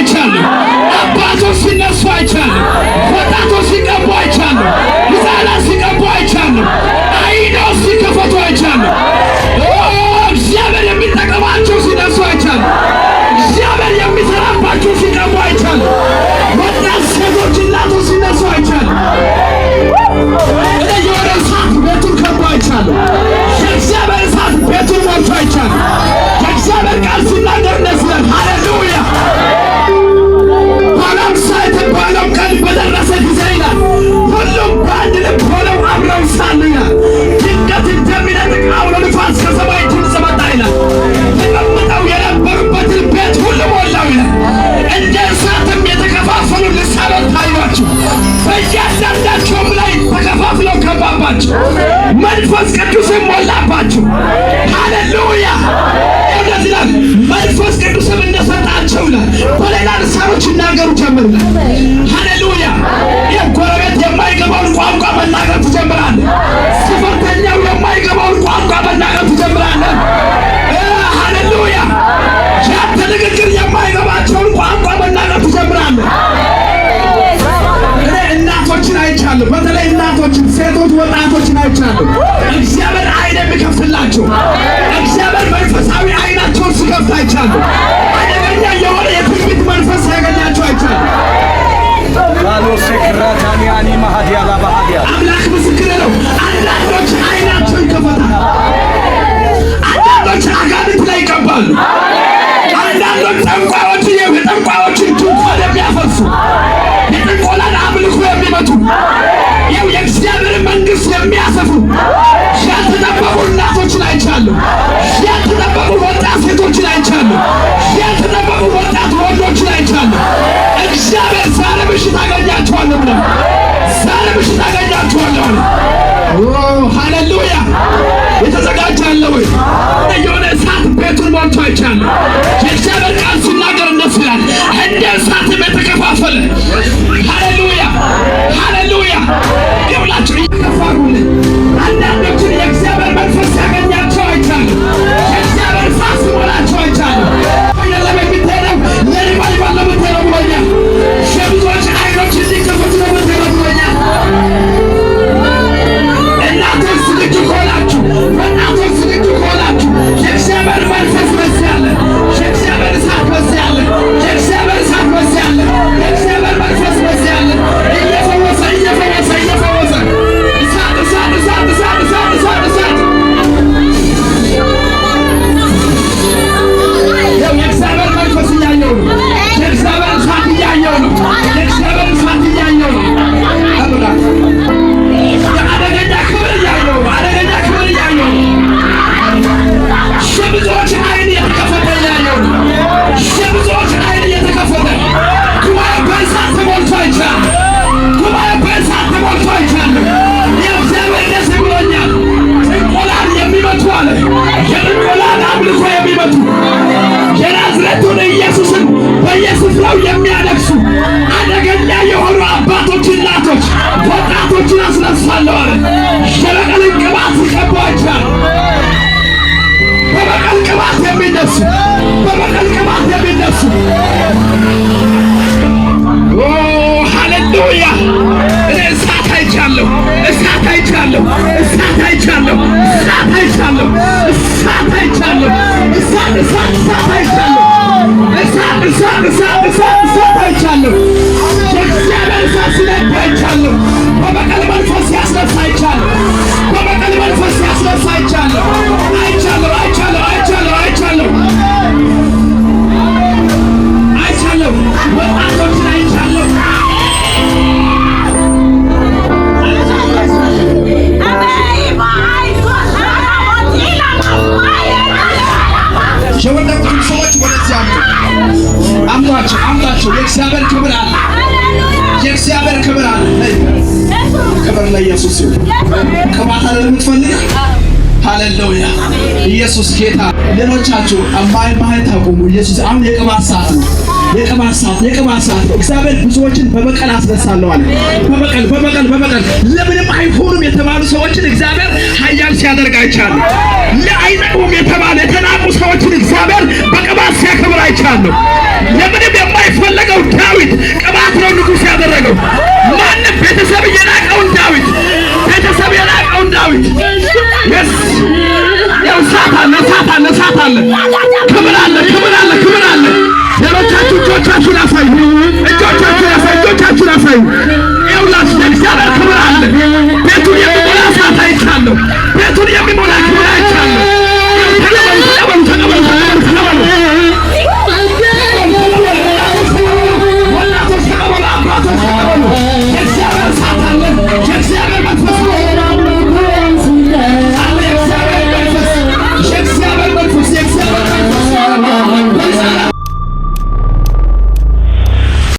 አይቻለሁ። አባቶች ሲነሱ አይቻለሁ። ወጣቶች ሲቀቡ አይቻለሁ። ሕፃናት ሲቀቡ አይቻለሁ። አይኖች ሲከፈቱ አይቻለሁ። እግዚአብሔር የሚጠቀማቸው ሲነሱ አይቻለሁ። እግዚአብሔር የሚሰራባቸው ሲቀቡ አይቻለሁ። ወጣት ሴቶች፣ እናቶች ሲነሱ አይቻለሁ። የሆነ እሳት ቤቱን ከቦ አይቻለሁ። የእግዚአብሔር እሳት ቤቱን ሞልቶ አይቻለሁ። የእግዚአብሔር ቃል ሲናገር ደስ ይላል። ሃሌሉያ። ባላም ሳይተባለው ቀን በደረሰ ጊዜ ይላል ሁሉም በአንድ ልብ ሆነው አብረው ሳሉ ይላል ድንገት እንደሚነጥቅ አውሎ ንፋስ ከሰማይ ድምፅ መጣ ይላል። ተቀምጠው የነበሩበትን ቤት ሁሉ ሞላው ይላል። እንደ እሳትም የተከፋፈሉ ልሳኖች ታዩአቸው። በእያንዳንዳቸውም ላይ ተከፋፍለው ገባባቸው። መንፈስ ቅዱስም ሞላባቸው። ሃሌሉያ። እንደዚህ ይላል መንፈስ ቅዱስም እንደሰጣቸው ይላል በሌላ ልሳኖች ይናገሩ ጀመሩ። ሃሌሉያ። የጎረቤት የማይገባውን ቋንቋ መናገር ትጀምራለህ። ሰፈርተኛው የማይገባውን ቋንቋ መናገር ትጀምራለህ። ሃሌሉያ። ያንተ ንግግር የማይገባቸውን ቋንቋ መናገር ትጀምራለህ። እናቶችን አይቻለሁ። በተለይ እናቶችን፣ ሴቶች፣ ወጣቶችን አይቻለሁ። እግዚአብሔር አይን የሚከፍትላቸው እግዚአብሔር መንፈሳዊ አይናቸውን ሲከፍት አይቻለሁ። አደገኛ የሆነ የትንቢት መንፈስ ያገኛቸው አይቻለሁ። አምላክ ምስክር ነው። አንዳንዶች አይናቸው ይከፈታል። አንዳንዶች አጋንንት ላይ ይቀባሉ። አንዳንዶች ጠንቋዮችን የጠንቋዮችን ድንኳን የሚያፈርሱ የጥንቆላን አምልኮ የሚመቱ ያው የእግዚአብሔር መንግሥት የሚያሰፉ ያልተጠበቁ እናቶችን አይቻለሁ። ያልተጠበቁ ወጣት ሴቶችን አይቻለሁ። ያልተጠበቁ ወጣት ወንዶችን አይቻለሁ። እግዚአብሔር ዛሬ ምሽት አገኛቸዋለሁ ብለ ዛሬ ምሽት አገኛቸዋለሁ አለ። ሃሌሉያ። የተዘጋጃለ ወይ? የሆነ እሳት ቤቱን ሞልቶ አይቻለሁ። የእግዚአብሔር ቃል ሲናገር እንደሱ ይላል እንደ እሳትም የተከፋፈለ ሃሌሉያ፣ ሃሌሉያ። ይውላችሁ ይከፋሩልኝ። አንዳንዶችን የእግዚአብሔር መንፈስ ያገኛቸው አይቻለሁ። የእግዚአብሔር እሳት ሲሞላቸው አይቻለሁ። የለም የምትሄደው ለሪቫይቫል ነው የምትሄደው ብሎኛል። የብዙዎች አይኖች እንዲከፈቱ ነው የምትሄደው ብሎኛል። እናቶች ዝግጁ ከሆናችሁ፣ ወጣቶች ዝግጁ ከሆናችሁ የእግዚአብሔር መንፈስ በዚህ አለ። የእግዚአብሔር እሳት በዚህ አለ። የእግዚአብሔር እሳት በዚህ አለ። የእግዚአብሔር መንፈስ በዚህ አለ። እየፈወሰ እየፈወሰ እየፈወሰ እሳት እሳት እሳት እሳት እሳት እሳት እሳት የእግዚአብሔር መንፈስ እያየው ነው። የእግዚአብሔር እሳት እያየው ነው። የእግዚአብሔር እሳት እያየው ነው። አደገኛ ክብር እያየው ነው። አደገኛ ክብር እያየው ነው። የብዙዎች አይን እየተከፈተ እያየው ነው። የብዙዎች አይን እየተከፈተ ጉባኤ በእሳት ተሞልቶ አይቻልም። ጉባኤ በእሳት ተሞልቶ አይቻልም። የእግዚአብሔር ደስ ብሎኛል። ጥንቆላን የሚመቱ አለ የጥንቆላን አምልኮ የሚመቱ የናዝሬቱን ኢየሱስን በየስፍራው የሚያነግሱ አደገኛ የሆኑ አባቶች፣ እናቶች፣ ወጣቶችን አስነሳለሁ አለ። የበቀልን ቅባት ይቀባቸዋል። በበቀል ቅባት የሚነሱ በበቀል ቅባት የሚነሱ ሃሌሉያ። እኔ እሳት አይቻለሁ። እሳት አይቻለሁ። እሳት አይቻለሁ። እሳት አይቻለሁ። እሳት አይቻለሁ። እሳት እሳት እሳት አይቻለሁ። እሳት እሳት እሳት እሳት እሳት አይቻለሁ። የእግዚአብሔር እሳት ሲነድ አይቻለሁ። በበቀል መንፈስ ያስነሳ አይቻለሁ። በበቀል መንፈስ ያስነሳ አይቻለሁ። አይቻለሁ አይቻለሁ አይቻለሁ አይቻለሁ አይቻለሁ። ወጣቶችን አይቻለሁ። የወደቁትን ሰዎች ወደዚህ አምጧቸው፣ አምጧቸው። የእግዚአብሔር ክብር አለ። የእግዚአብሔር ክብር አለ። ክብር ለኢየሱስ ይሁን። ቅባት አለ የምትፈልግ ሃሌሉያ። ኢየሱስ ጌታ። ሌሎቻችሁ ማየት አቁሙ። ኢየሱስ አሁን የቅባት ሰዓት ነው። የቅባት ሰዓት፣ የቅባት ሰዓት። እግዚአብሔር ብዙዎችን በበቀል አስነሳለሁ አለ። በበቀል በበቀል በበቀል ለምንም አይሆኑም የተባሉ ሰዎችን እግዚአብሔር ኃያል ሲያደርግ አይቻለሁ። ለአይጠቅሙም የተባለ የተናቁ ሰዎችን እግዚአብሔር በቅባት ሲያከብር አይቻለሁ። ለምንም የማይፈለግ አውጃለሁ። ማንም ቤተሰብ የናቀውን ዳዊት ቤተሰብ የናቀውን ዳዊት ያው እሳት አለ ክብር አለ ሌሎቻችሁ እጆቻችሁን አሳዩ።